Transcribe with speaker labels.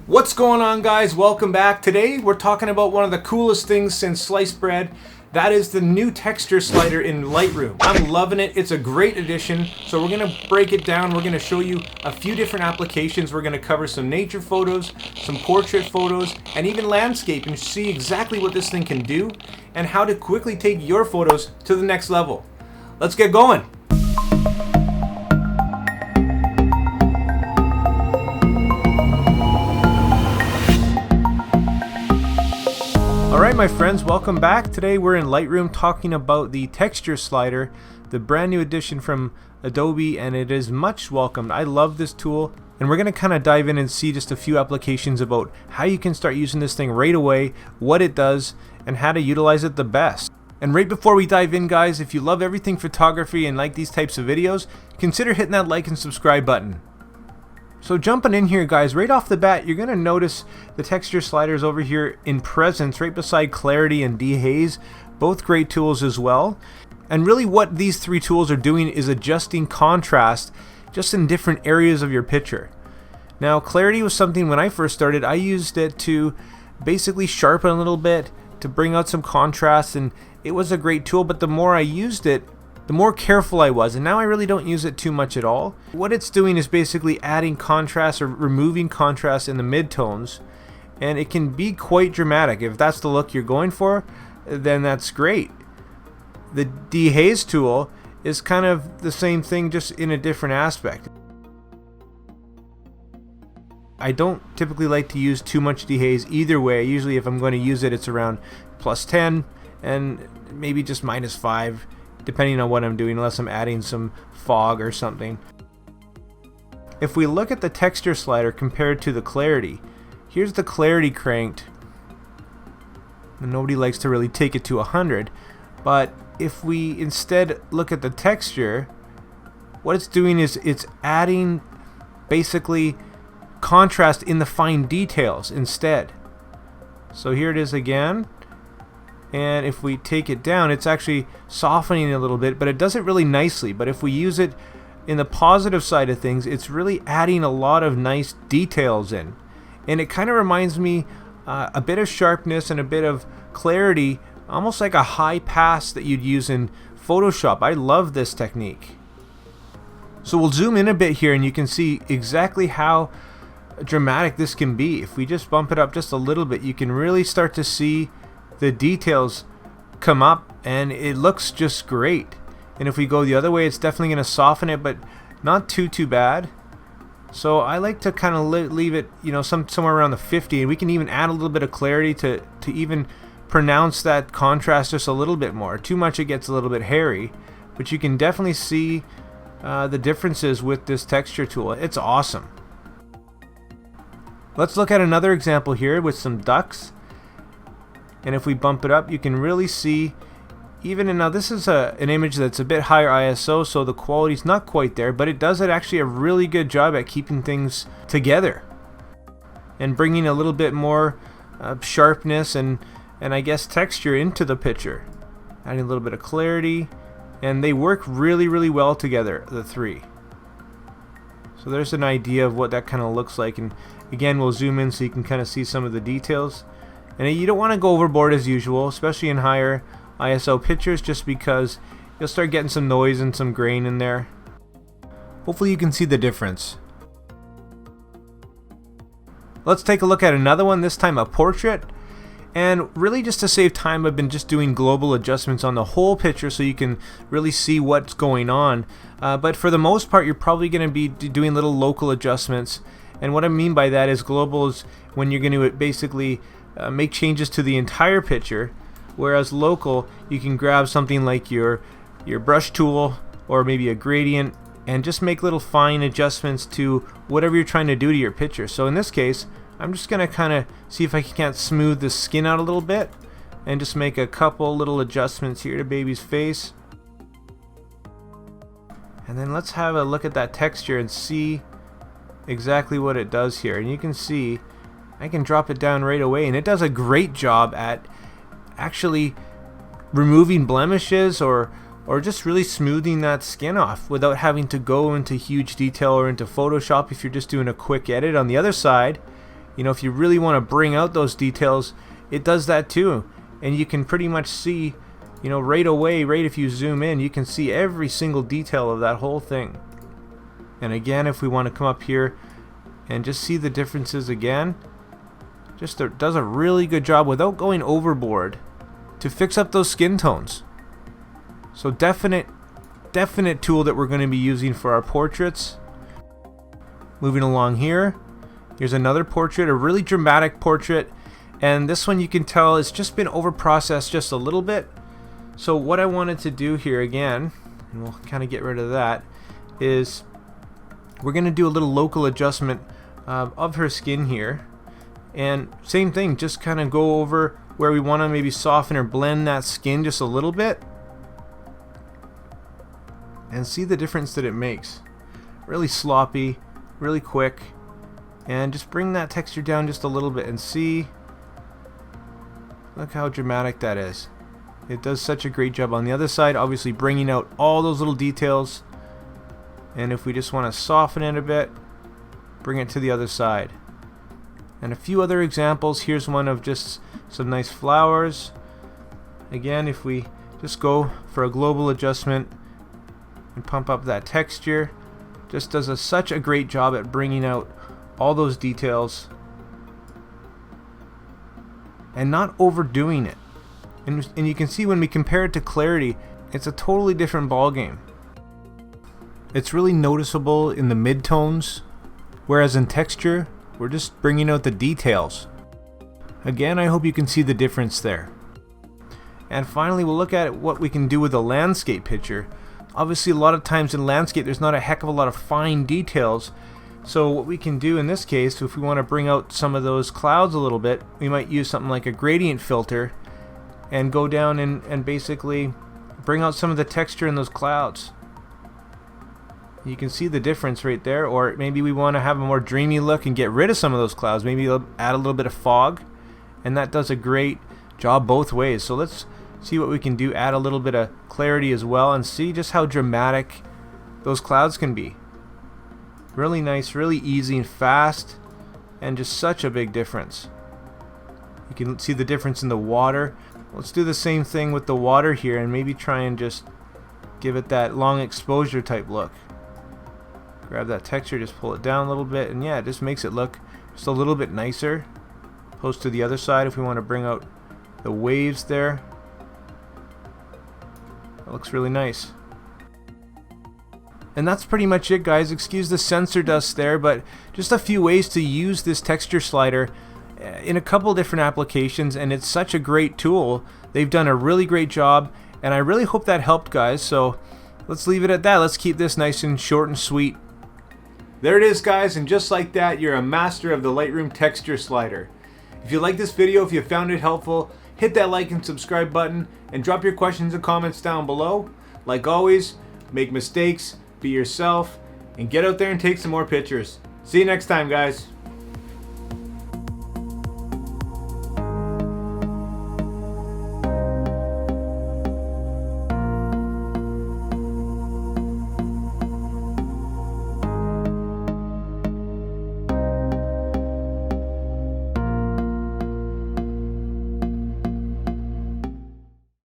Speaker 1: What's going on, guys? Welcome back. Today we're talking about one of the coolest things since sliced bread. That is the new texture slider in Lightroom. I'm loving it. It's a great addition. So we're gonna break it down. We're gonna show you a few different applications. We're gonna cover some nature photos, some portrait photos, and even landscape, and see exactly what this thing can do and how to quickly take your photos to the next level. Let's get going. Alright my friends, welcome back. Today we're in Lightroom talking about the texture slider, the brand new addition from Adobe, and it is much welcomed. I love this tool, and we're going to kind of dive in and see just a few applications about how you can start using this thing right away, what it does, and how to utilize it the best. And right before we dive in, guys, if you love everything photography and like these types of videos, consider hitting that like and subscribe button. So jumping in here, guys, right off the bat, you're going to notice the texture sliders over here in presence right beside clarity and dehaze, both great tools as well. And really what these three tools are doing is adjusting contrast just in different areas of your picture. Now clarity was something when I first started, I used it to basically sharpen a little bit, to bring out some contrast, and it was a great tool, but the more I used it, the more careful I was, and now I really don't use it too much at all. What it's doing is basically adding contrast or removing contrast in the midtones, and it can be quite dramatic. If that's the look you're going for, then that's great. The dehaze tool is kind of the same thing, just in a different aspect. I don't typically like to use too much dehaze either way. Usually if I'm going to use it, it's around +10 and maybe just -5. Depending on what I'm doing, unless I'm adding some fog or something. If we look at the texture slider compared to the clarity, here's the clarity cranked, and nobody likes to really take it to 100, but if we instead look at the texture, what it's doing is it's adding basically contrast in the fine details instead. So here it is again. And if we take it down, it's actually softening a little bit, but it does it really nicely. But if we use it in the positive side of things, it's really adding a lot of nice details in. And it kind of reminds me a bit of sharpness and a bit of clarity, almost like a high pass that you'd use in Photoshop. I love this technique. So we'll zoom in a bit here and you can see exactly how dramatic this can be. If we just bump it up just a little bit, you can really start to see the details come up, and it looks just great. And if we go the other way, it's definitely going to soften it, but not too bad. So I like to kind of leave it, you know, somewhere around the 50, and we can even add a little bit of clarity to even pronounce that contrast just a little bit more. Too much, it gets a little bit hairy, but you can definitely see the differences with this texture tool. It's awesome. Let's look at another example here with some ducks. And if we bump it up, you can really see, even, and now this is an image that's a bit higher ISO, so the quality's not quite there, but it does actually a really good job at keeping things together and bringing a little bit more sharpness and I guess texture into the picture, adding a little bit of clarity, and they work really well together, the three. So there's an idea of what that kind of looks like, and again we'll zoom in so you can kind of see some of the details. And you don't want to go overboard as usual, especially in higher ISO pictures, just because you'll start getting some noise and some grain in there. Hopefully you can see the difference. Let's take a look at another one, this time a portrait. And really just to save time, I've been just doing global adjustments on the whole picture so you can really see what's going on. But for the most part, you're probably going to be doing little local adjustments. And what I mean by that is global is when you're going to basically make changes to the entire picture, whereas local, you can grab something like your brush tool or maybe a gradient and just make little fine adjustments to whatever you're trying to do to your picture. So in this case, I'm just going to kind of see if I can't smooth the skin out a little bit and just make a couple little adjustments here to baby's face. And then let's have a look at that texture and see exactly what it does here. And you can see I can drop it down right away, and it does a great job at actually removing blemishes or just really smoothing that skin off without having to go into huge detail or into Photoshop if you're just doing a quick edit. On the other side, You know, if you really want to bring out those details, it does that too. And you can pretty much see, you know, right away, right if you zoom in, you can see every single detail of that whole thing. And again, if we want to come up here and just see the differences again, just does a really good job without going overboard to fix up those skin tones. So definite tool that we're going to be using for our portraits. Moving along here, here's another portrait, a really dramatic portrait, and this one you can tell it's just been over processed just a little bit. So what I wanted to do here again, and we'll kind of get rid of that, is we're going to do a little local adjustment of her skin here, and same thing, just kind of go over where we want to maybe soften or blend that skin just a little bit and see the difference that it makes. Really sloppy, really quick, and just bring that texture down just a little bit and see, look how dramatic that is. It does such a great job on the other side, obviously bringing out all those little details. And if we just want to soften it a bit, bring it to the other side. And a few other examples. Here's one of just some nice flowers. Again, if we just go for a global adjustment and pump up that texture, just does such a great job at bringing out all those details and not overdoing it. And you can see when we compare it to clarity, it's a totally different ball game. It's really noticeable in the midtones, whereas in texture, we're just bringing out the details. Again, I hope you can see the difference there. And finally, we'll look at what we can do with a landscape picture. Obviously, a lot of times in landscape, there's not a heck of a lot of fine details. So what we can do in this case, if we want to bring out some of those clouds a little bit, we might use something like a gradient filter and go down and basically bring out some of the texture in those clouds. You can see the difference right there. Or maybe we want to have a more dreamy look and get rid of some of those clouds. Maybe add a little bit of fog, and that does a great job both ways. So let's see what we can do. Add a little bit of clarity as well and see just how dramatic those clouds can be. Really nice, really easy and fast, and just such a big difference. You can see the difference in the water. Let's do the same thing with the water here and maybe try and just give it that long exposure type look. Grab that texture, just pull it down a little bit, and yeah, it just makes it look just a little bit nicer. Opposed to the other side, if we want to bring out the waves there. That looks really nice. And that's pretty much it, guys. Excuse the sensor dust there, but just a few ways to use this texture slider in a couple different applications, and it's such a great tool. They've done a really great job, and I really hope that helped, guys. So let's leave it at that. Let's keep this nice and short and sweet. There it is, guys, and just like that, you're a master of the Lightroom Texture Slider. If you like this video, if you found it helpful, hit that like and subscribe button, and drop your questions and comments down below. Like always, make mistakes, be yourself, and get out there and take some more pictures. See you next time, guys.